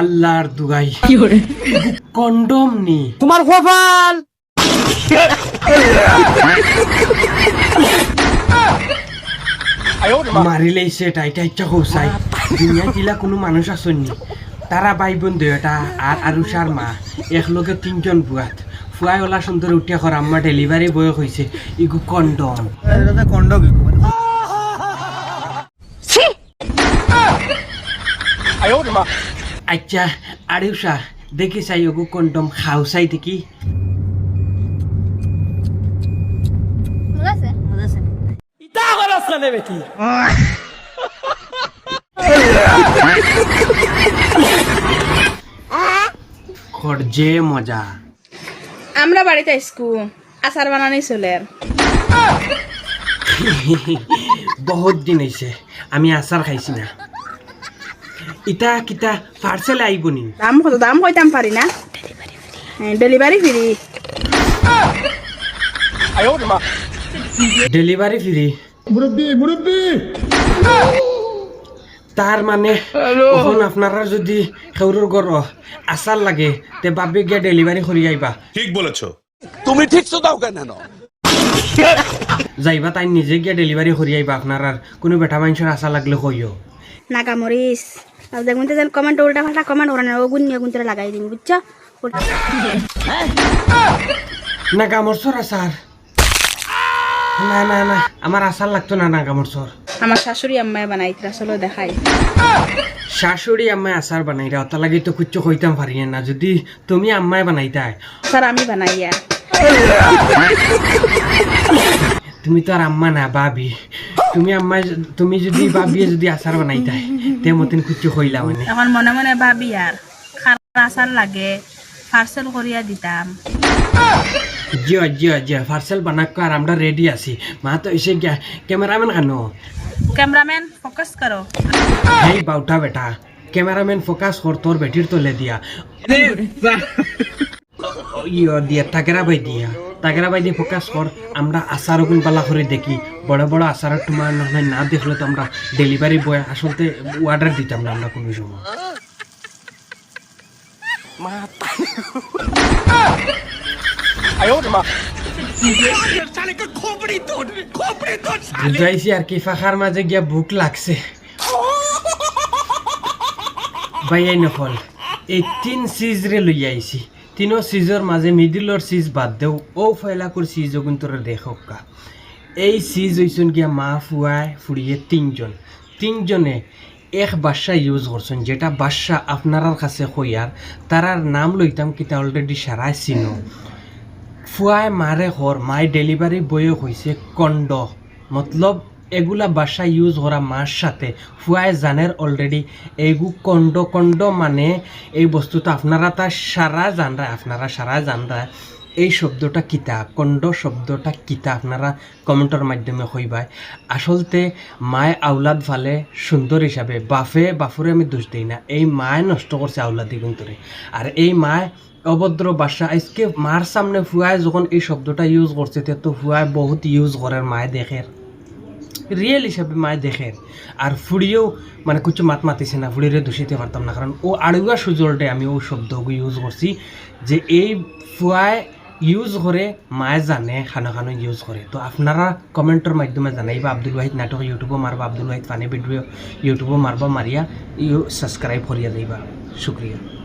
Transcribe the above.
আল্লাহর দুগাই কন্ডম নি তোমার কপাল মারিলেই সে টাইটা ইচ্ছা কৌসাই দুনিয়া দিলা কোনো মানুষ আসেননি তারা ভাই বোন দুটা আর আরুষার মা একলগে তিনজন বুয়াত ফুয়াই ওলা সুন্দর উঠিয়া কর আম্মা ডেলিভারি বয়স হয়েছে ইগু কন্ডম আচ্ছা আরুষা দেখি চাই ওগু কন্ডম খাও চাই দেখি যে মজা আমরা বাড়িতে আইসকু আচার বানানি চলে বহুত দিন হয়েছে আমি আচার খাইছি না ইটা কিতা পার্সেল আইব নি দাম কত দাম কইতাম পারি না ডেলিভারি ফ্রি ডেলিভারি ফ্রি তার মানে এখন আপনারা যদি খেউরর গর আচার লাগে তে বাবি গিয়া ডেলিভারি করি আইবা ঠিক বলেছো তুমি ঠিক তো দাও কেন যাইবা তাই নিজে গিয়া ডেলিভারি করি আইবা আপনার আর কোনো বেটা মানুষের আশা লাগলে কইও নাগামরিস আর দেখুন তো কমেন্ট উল্টা পাল্টা কমেন্ট ওরা না ওগুন নিয়ে গুনতে লাগাই দিন বুঝছো না গামরসর আচার না না না আমার আচার লাগতো না না গামরসর আমার শাশুড়ি আম্মায় বানাইতরা চলো দেখাই শাশুড়ি আম্মায় আচার বানাইরা অত লাগি তো কুচ্ছ কইতাম পারি না যদি তুমি আম্মায় বানাইতাই স্যার আমি বানাইয়া তুমি তো আর আম্মা না বাবি তুমি আম্মায় তুমি যদি বাবি যদি আচার বানাইতাই তে মতন কুচ্ছ কইলা মানে এখন মনে মনে ভাবি আর খারাপ আচার লাগে পার্সেল করিয়া দিতাম জিও জিও জিও পার্সেল বানাক আর আমরা রেডি আছি মা তো এসে গিয়া ক্যামেরাম্যান খানো ক্যামেরাম্যান ফোকাস করো হেই বাউটা বেটা ক্যামেরাম্যান ফোকাস কর তোর বেটির তোলে দিয়া ইয় দিয়া তাকেরা বাই দিয়ে ফোকাস কর আমরা আচার গুণ পালা করে দেখি বড় বড় আচার তোমার না দেখলে তো আমরা ডেলিভারি বয় আসলতে অর্ডার দিতাম না আমরা কোনো সময় বুঝাইছি আর কি ফাঁকার মাঝে গিয়া ভুক লাগছে ভাই এই নকল এই তিন সিজ রে লই আইছি তিনো সিজর মাঝে মিডিলর সিজ বাদ দেও ও ফয়লাকুর সিজ ওগুন তোরা দেখকা এই সিজ হইছেন গিয়া মা ফুয়ায় ফুড়িয়ে তিনজনে এক বাসা ইউজ করছেন যেটা বাসা আপনার কাছে কইয়ার তারার নাম লইতাম কিতা অলরেডি সারাই চিনো ফুয়ায় মারে হর মাই ডেলিভারি বয়ে হয়েছে কন্ড মতলব এগুলা বাসা ইউজ করা মার সাথে ফুয়ায় জানের অলরেডি এগু কন্ড মানে এই বস্তুটা আপনারা সারা জানরা এই শব্দটা কিতা কন্ড শব্দটা কিতা আপনারা কমেন্টের মাধ্যমে কইবাই আসলতে মায় আউলাদ ফালে সুন্দর হিসাবে বাফুরে আমি দোষ দিই না এই মায় নষ্ট করছে আউলাদি গুন্তরে আর এই মায় অভদ্র বাসা আজকে মার সামনে ফুয়ায় যখন এই শব্দটা ইউজ করছে তো ফুয়ায় বহুত ইউজ করার মায় দেখের রিয়েল হিসাবে মায় দেখের আর ফুড়িয়েও মানে কিছু মাতিছে না ফুড়িরে দোষিতে পারতাম না কারণ ও আড়ুয়া সুজলটে আমি ও শব্দকে ইউজ করছি যে এই ফুয়ায় ইউজ করে মায়ে জানে খানো ইউজ করে তো আপনারা কমেন্টের মাধ্যমে জানাইবা আব্দুল ওয়াহিদ নাটক ইউটিউবও মারবা আব্দুল ওয়াহিদ ফানি ভিডিও ইউটিউবও মারবা মারিয়া সাবস্ক্রাইব করিয়া দিবা শুক্রিয়া।